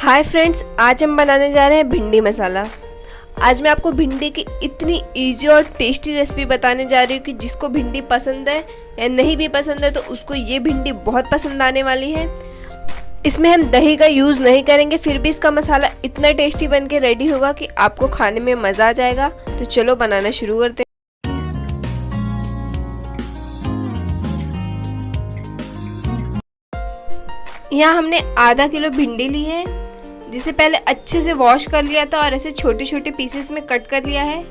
Hi friends, आज हम बनाने जा रहे हैं भिंडी मसाला। आज मैं आपको भिंडी की इतनी इजी और टेस्टी रेसिपी बताने जा रही हूँ कि जिसको भिंडी पसंद है या नहीं भी पसंद है तो उसको ये भिंडी बहुत पसंद आने वाली है। इसमें हम दही का यूज़ नहीं करेंगे, फिर भी इसका मसाला इतना टेस्टी बन के रेडी होगा कि आपको खाने में मज़ा आ जाएगा। तो चलो बनाना शुरू करते हैं। यहाँ हमने आधा किलो भिंडी ली है, जिसे पहले अच्छे से वॉश कर लिया था और ऐसे छोटे छोटे पीसेस में कट कर लिया है।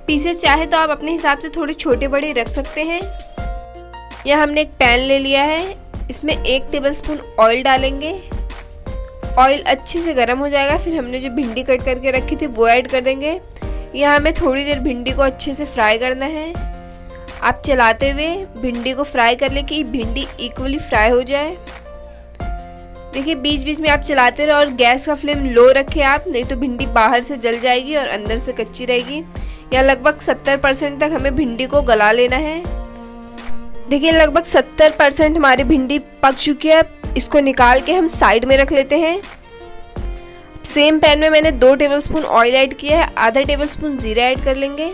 पीसेस चाहे तो आप अपने हिसाब से थोड़े छोटे बड़े रख सकते हैं। यहाँ हमने एक पैन ले लिया है, इसमें 1 टेबलस्पून ऑयल डालेंगे। ऑयल अच्छे से गर्म हो जाएगा, फिर हमने जो भिंडी कट करके रखी थी वो ऐड कर देंगे। यहाँ हमें थोड़ी देर भिंडी को अच्छे से फ्राई करना है। आप चलाते हुए भिंडी को फ्राई कर ले कि भिंडी इक्वली फ्राई हो जाए। देखिए बीच बीच में आप चलाते रहो और गैस का फ्लेम लो रखें आप, नहीं तो भिंडी बाहर से जल जाएगी और अंदर से कच्ची रहेगी। या लगभग 70% तक हमें भिंडी को गला लेना है। देखिए लगभग 70% हमारी भिंडी पक चुकी है। इसको निकाल के हम साइड में रख लेते हैं। सेम पैन में मैंने 2 टेबलस्पून ऑयल ऐड किया है, आधा टेबलस्पून जीरा ऐड कर लेंगे।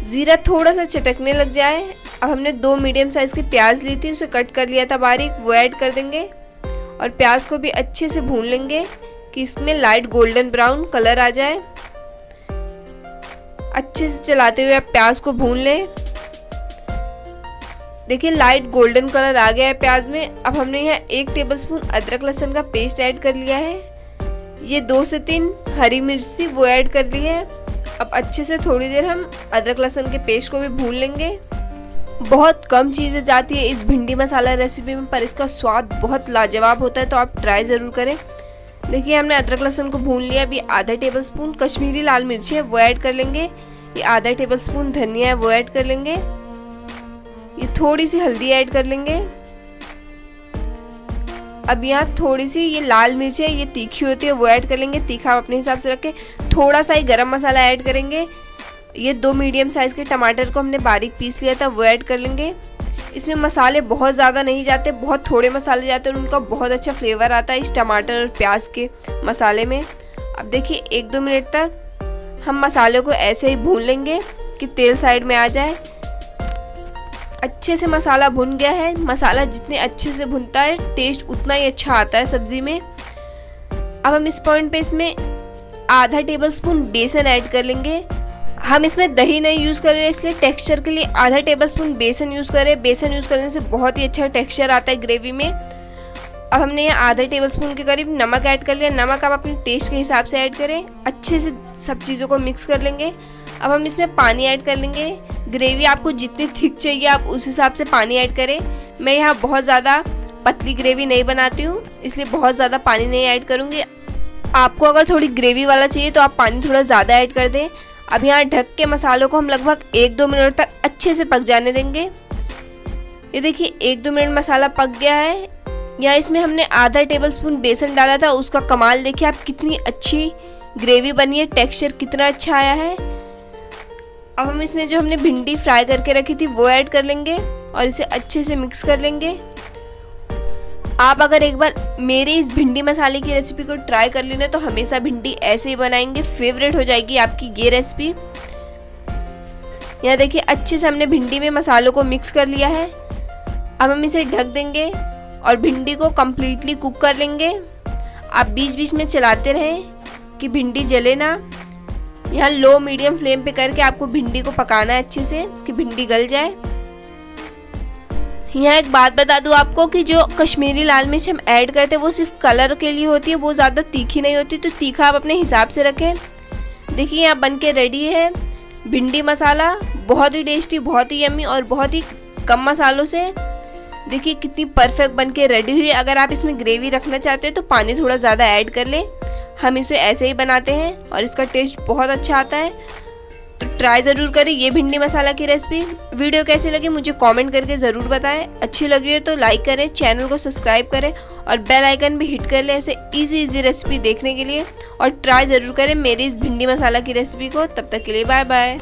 जीरा थोड़ा सा चटकने लग जाए। अब हमने 2 मीडियम साइज़ की प्याज ली थी, उसे कट कर लिया था बारीक, वो ऐड कर देंगे और प्याज को भी अच्छे से भून लेंगे कि इसमें लाइट गोल्डन ब्राउन कलर आ जाए। अच्छे से चलाते हुए आप प्याज को भून लें। देखिए लाइट गोल्डन कलर आ गया है प्याज में। अब हमने यहाँ 1 टेबलस्पून अदरक लहसुन का पेस्ट ऐड कर लिया है। ये 2 से 3 हरी मिर्च थी, वो ऐड कर ली है। अब अच्छे से थोड़ी देर हम अदरक लहसुन के पेस्ट को भी भून लेंगे। बहुत कम चीज़ें जाती है इस भिंडी मसाला रेसिपी में, पर इसका स्वाद बहुत लाजवाब होता है, तो आप ट्राई ज़रूर करें। देखिए हमने अदरक लहसुन को भून लिया। अभी आधा टेबलस्पून कश्मीरी लाल मिर्ची है वो ऐड कर लेंगे। ये आधा टेबलस्पून धनिया है वो ऐड कर लेंगे। ये थोड़ी सी हल्दी ऐड कर लेंगे। अब यहाँ थोड़ी सी ये लाल मिर्च है, ये तीखी होती है, वो ऐड कर लेंगे। तीखा आप अपने हिसाब से रखें। थोड़ा सा ही गरम मसाला ऐड करेंगे। ये 2 मीडियम साइज़ के टमाटर को हमने बारीक पीस लिया था, वो ऐड कर लेंगे। इसमें मसाले बहुत ज़्यादा नहीं जाते, बहुत थोड़े मसाले जाते हैं और उनका बहुत अच्छा फ्लेवर आता है इस टमाटर और प्याज के मसाले में। अब देखिए 1-2 मिनट तक हम मसाले को ऐसे ही भून लेंगे कि तेल साइड में आ जाए। अच्छे से मसाला भुन गया है। मसाला जितने अच्छे से भुनता है टेस्ट उतना ही अच्छा आता है सब्ज़ी में। अब हम इस पॉइंट पे इसमें आधा टेबलस्पून बेसन ऐड कर लेंगे। हम इसमें दही नहीं यूज़ कर रहे हैं, इसलिए टेक्सचर के लिए आधा टेबलस्पून बेसन यूज़ करें। बेसन यूज़ करने से बहुत ही अच्छा टेक्सचर आता है ग्रेवी में। अब हमने यहाँ आधा टेबलस्पून के करीब नमक ऐड कर लिया। नमक आप अपने टेस्ट के हिसाब से ऐड करें। अच्छे से सब चीज़ों को मिक्स कर लेंगे। अब हम इसमें पानी ऐड कर लेंगे। ग्रेवी आपको जितनी थिक चाहिए आप उस हिसाब से पानी ऐड करें। मैं यहाँ बहुत ज़्यादा पतली ग्रेवी नहीं बनाती हूँ, इसलिए बहुत ज़्यादा पानी नहीं ऐड करूँगी। आपको अगर थोड़ी ग्रेवी वाला चाहिए तो आप पानी थोड़ा ज़्यादा ऐड कर दें। अब यहाँ ढक के मसालों को हम लगभग 1-2 मिनट तक अच्छे से पक जाने देंगे। ये देखिए 1-2 मिनट मसाला पक गया है। यहाँ इसमें हमने आधा टेबलस्पून बेसन डाला था, उसका कमाल देखिए आप, कितनी अच्छी ग्रेवी बनी है, टेक्सचर कितना अच्छा आया है। अब हम इसमें जो हमने भिंडी फ्राई करके रखी थी वो ऐड कर लेंगे और इसे अच्छे से मिक्स कर लेंगे। आप अगर एक बार मेरी इस भिंडी मसाले की रेसिपी को ट्राई कर लेना तो हमेशा भिंडी ऐसे ही बनाएंगे, फेवरेट हो जाएगी आपकी ये रेसिपी। यहाँ देखिए अच्छे से हमने भिंडी में मसालों को मिक्स कर लिया है। अब हम इसे ढक देंगे और भिंडी को कम्प्लीटली कुक कर लेंगे। आप बीच बीच में चलाते रहें कि भिंडी जले ना। यहाँ लो मीडियम फ्लेम पे करके आपको भिंडी को पकाना है अच्छे से कि भिंडी गल जाए। यहाँ एक बात बता दूँ आपको कि जो कश्मीरी लाल मिर्च हम ऐड करते हैं वो सिर्फ कलर के लिए होती है, वो ज़्यादा तीखी नहीं होती, तो तीखा आप अपने हिसाब से रखें। देखिए यहाँ बन के रेडी है भिंडी मसाला, बहुत ही टेस्टी, बहुत ही यम्मी और बहुत ही कम मसालों से। देखिए कितनी परफेक्ट बन के रेडी हुई है। अगर आप इसमें ग्रेवी रखना चाहते हैं तो पानी थोड़ा ज़्यादा ऐड कर लें। हम इसे ऐसे ही बनाते हैं और इसका टेस्ट बहुत अच्छा आता है, तो ट्राई ज़रूर करें ये भिंडी मसाला की रेसिपी। वीडियो कैसी लगी मुझे कमेंट करके ज़रूर बताएं। अच्छी लगी हो तो लाइक करें, चैनल को सब्सक्राइब करें और बेल आइकन भी हिट कर लें ऐसे इजी रेसिपी देखने के लिए। और ट्राई ज़रूर करें मेरी इस भिंडी मसाला की रेसिपी को। तब तक के लिए बाय बाय।